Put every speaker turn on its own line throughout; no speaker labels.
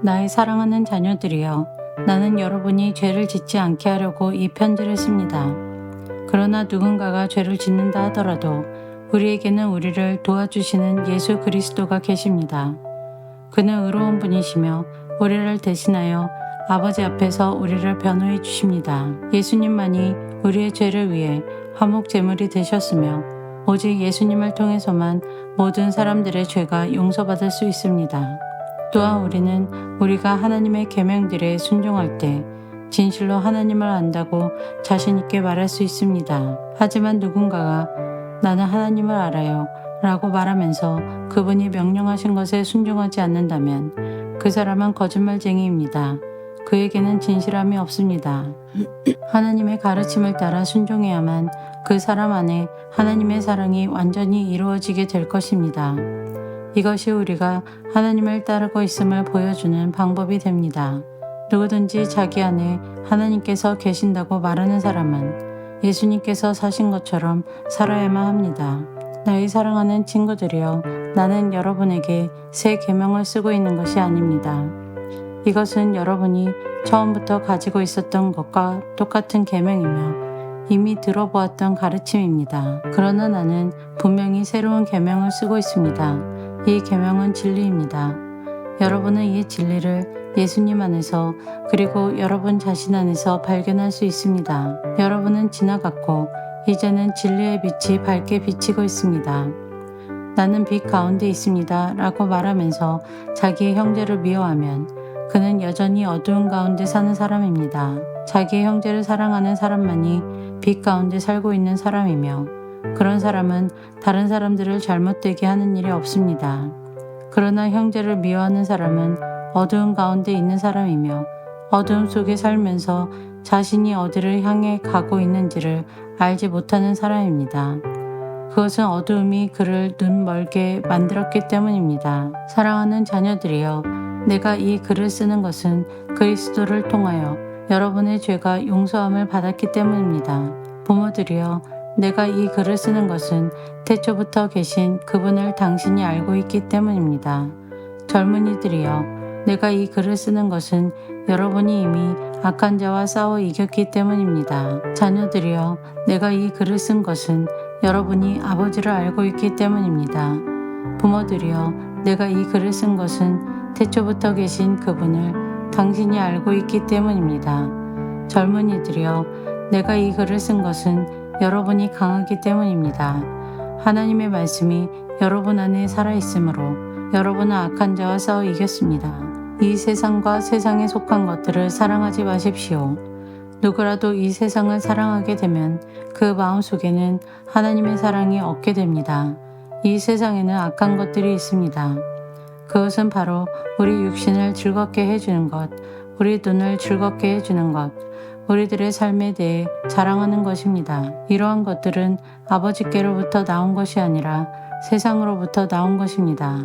나의 사랑하는 자녀들이여, 나는 여러분이 죄를 짓지 않게 하려고 이 편지를 씁니다. 그러나 누군가가 죄를 짓는다 하더라도 우리에게는 우리를 도와주시는 예수 그리스도가 계십니다. 그는 의로운 분이시며 우리를 대신하여 아버지 앞에서 우리를 변호해 주십니다. 예수님만이 우리의 죄를 위해 화목 제물이 되셨으며 오직 예수님을 통해서만 모든 사람들의 죄가 용서받을 수 있습니다. 또한 우리는 우리가 하나님의 계명들에 순종할 때 진실로 하나님을 안다고 자신 있게 말할 수 있습니다. 하지만 누군가가 나는 하나님을 알아요 라고 말하면서 그분이 명령하신 것에 순종하지 않는다면 그 사람은 거짓말쟁이입니다. 그에게는 진실함이 없습니다. 하나님의 가르침을 따라 순종해야만 그 사람 안에 하나님의 사랑이 완전히 이루어지게 될 것입니다. 이것이 우리가 하나님을 따르고 있음을 보여주는 방법이 됩니다. 누구든지 자기 안에 하나님께서 계신다고 말하는 사람은 예수님께서 사신 것처럼 살아야만 합니다. 나의 사랑하는 친구들이여, 나는 여러분에게 새 계명을 쓰고 있는 것이 아닙니다. 이것은 여러분이 처음부터 가지고 있었던 것과 똑같은 계명이며 이미 들어보았던 가르침입니다. 그러나 나는 분명히 새로운 계명을 쓰고 있습니다. 이 계명은 진리입니다. 여러분은 이 진리를 예수님 안에서 그리고 여러분 자신 안에서 발견할 수 있습니다. 여러분은 지나갔고 이제는 진리의 빛이 밝게 비치고 있습니다. 나는 빛 가운데 있습니다 라고 말하면서 자기의 형제를 미워하면 그는 여전히 어두운 가운데 사는 사람입니다. 자기의 형제를 사랑하는 사람만이 빛 가운데 살고 있는 사람이며 그런 사람은 다른 사람들을 잘못되게 하는 일이 없습니다. 그러나 형제를 미워하는 사람은 어두운 가운데 있는 사람이며 어두움 속에 살면서 자신이 어디를 향해 가고 있는지를 알지 못하는 사람입니다. 그것은 어두움이 그를 눈 멀게 만들었기 때문입니다. 사랑하는 자녀들이여, 내가 이 글을 쓰는 것은 그리스도를 통하여 여러분의 죄가 용서함을 받았기 때문입니다. 부모들이여, 내가 이 글을 쓰는 것은 태초부터 계신 그분을 당신이 알고 있기 때문입니다. 젊은이들이여, 내가 이 글을 쓰는 것은 여러분이 이미 악한 자와 싸워 이겼기 때문입니다. 자녀들이여, 내가 이 글을 쓴 것은 여러분이 아버지를 알고 있기 때문입니다. 부모들이여, 내가 이 글을 쓴 것은 태초부터 계신 그분을 당신이 알고 있기 때문입니다. 젊은이들이여, 내가 이 글을 쓴 것은 여러분이 강하기 때문입니다. 하나님의 말씀이 여러분 안에 살아있으므로 여러분은 악한 자와 싸워 이겼습니다. 이 세상과 세상에 속한 것들을 사랑하지 마십시오. 누구라도 이 세상을 사랑하게 되면 그 마음속에는 하나님의 사랑이 없게 됩니다. 이 세상에는 악한 것들이 있습니다. 그것은 바로 우리 육신을 즐겁게 해주는 것, 우리 눈을 즐겁게 해주는 것, 우리들의 삶에 대해 자랑하는 것입니다. 이러한 것들은 아버지께로부터 나온 것이 아니라 세상으로부터 나온 것입니다.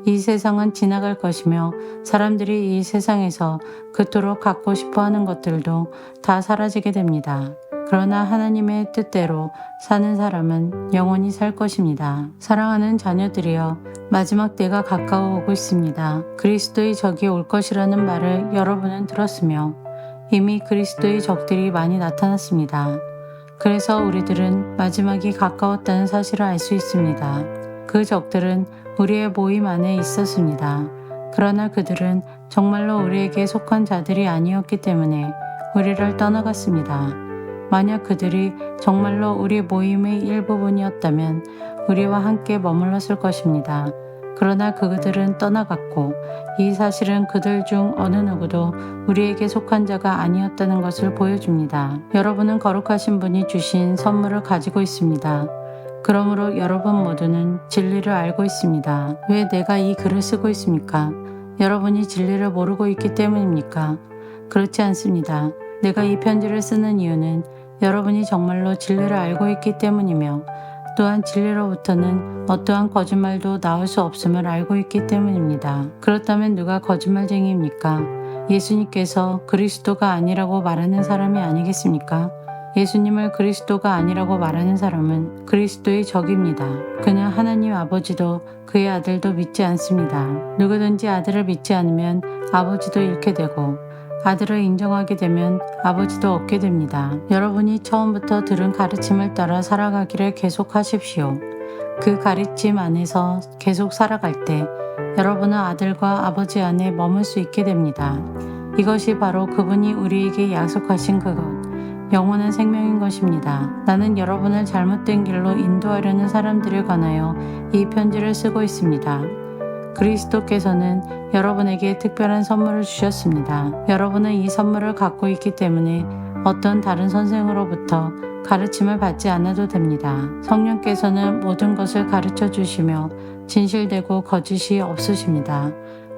이 세상은 지나갈 것이며 사람들이 이 세상에서 그토록 갖고 싶어하는 것들도 다 사라지게 됩니다. 그러나 하나님의 뜻대로 사는 사람은 영원히 살 것입니다. 사랑하는 자녀들이여, 마지막 때가 가까워 오고 있습니다. 그리스도의 적이 올 것이라는 말을 여러분은 들었으며 이미 그리스도의 적들이 많이 나타났습니다. 그래서 우리들은 마지막이 가까웠다는 사실을 알 수 있습니다. 그 적들은 우리의 모임 안에 있었습니다. 그러나 그들은 정말로 우리에게 속한 자들이 아니었기 때문에 우리를 떠나갔습니다. 만약 그들이 정말로 우리 모임의 일부분이었다면 우리와 함께 머물렀을 것입니다. 그러나 그들은 떠나갔고 이 사실은 그들 중 어느 누구도 우리에게 속한 자가 아니었다는 것을 보여줍니다. 여러분은 거룩하신 분이 주신 선물을 가지고 있습니다. 그러므로 여러분 모두는 진리를 알고 있습니다. 왜 내가 이 글을 쓰고 있습니까? 여러분이 진리를 모르고 있기 때문입니까? 그렇지 않습니다. 내가 이 편지를 쓰는 이유는 여러분이 정말로 진리를 알고 있기 때문이며 또한 진리로부터는 어떠한 거짓말도 나올 수 없음을 알고 있기 때문입니다. 그렇다면 누가 거짓말쟁이입니까? 예수님께서 그리스도가 아니라고 말하는 사람이 아니겠습니까? 예수님을 그리스도가 아니라고 말하는 사람은 그리스도의 적입니다. 그는 하나님 아버지도 그의 아들도 믿지 않습니다. 누구든지 아들을 믿지 않으면 아버지도 잃게 되고 아들을 인정하게 되면 아버지도 얻게 됩니다. 여러분이 처음부터 들은 가르침을 따라 살아가기를 계속하십시오. 그 가르침 안에서 계속 살아갈 때 여러분은 아들과 아버지 안에 머물 수 있게 됩니다. 이것이 바로 그분이 우리에게 약속하신 그것, 영원한 생명인 것입니다. 나는 여러분을 잘못된 길로 인도하려는 사람들에 관하여 이 편지를 쓰고 있습니다. 그리스도께서는 여러분에게 특별한 선물을 주셨습니다. 여러분은 이 선물을 갖고 있기 때문에 어떤 다른 선생으로부터 가르침을 받지 않아도 됩니다. 성령께서는 모든 것을 가르쳐 주시며 진실되고 거짓이 없으십니다.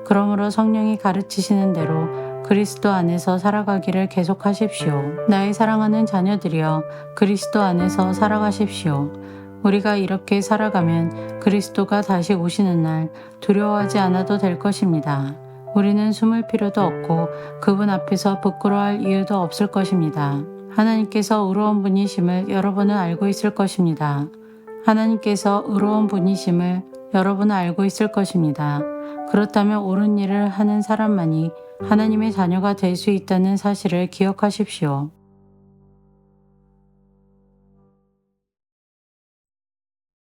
그러므로 성령이 가르치시는 대로 그리스도 안에서 살아가기를 계속하십시오. 나의 사랑하는 자녀들이여, 그리스도 안에서 살아가십시오. 우리가 이렇게 살아가면 그리스도가 다시 오시는 날 두려워하지 않아도 될 것입니다. 우리는 숨을 필요도 없고 그분 앞에서 부끄러워할 이유도 없을 것입니다. 하나님께서 의로운 분이심을 여러분은 알고 있을 것입니다. 하나님께서 의로운 분이심을 여러분은 알고 있을 것입니다. 그렇다면 옳은 일을 하는 사람만이 하나님의 자녀가 될 수 있다는 사실을 기억하십시오.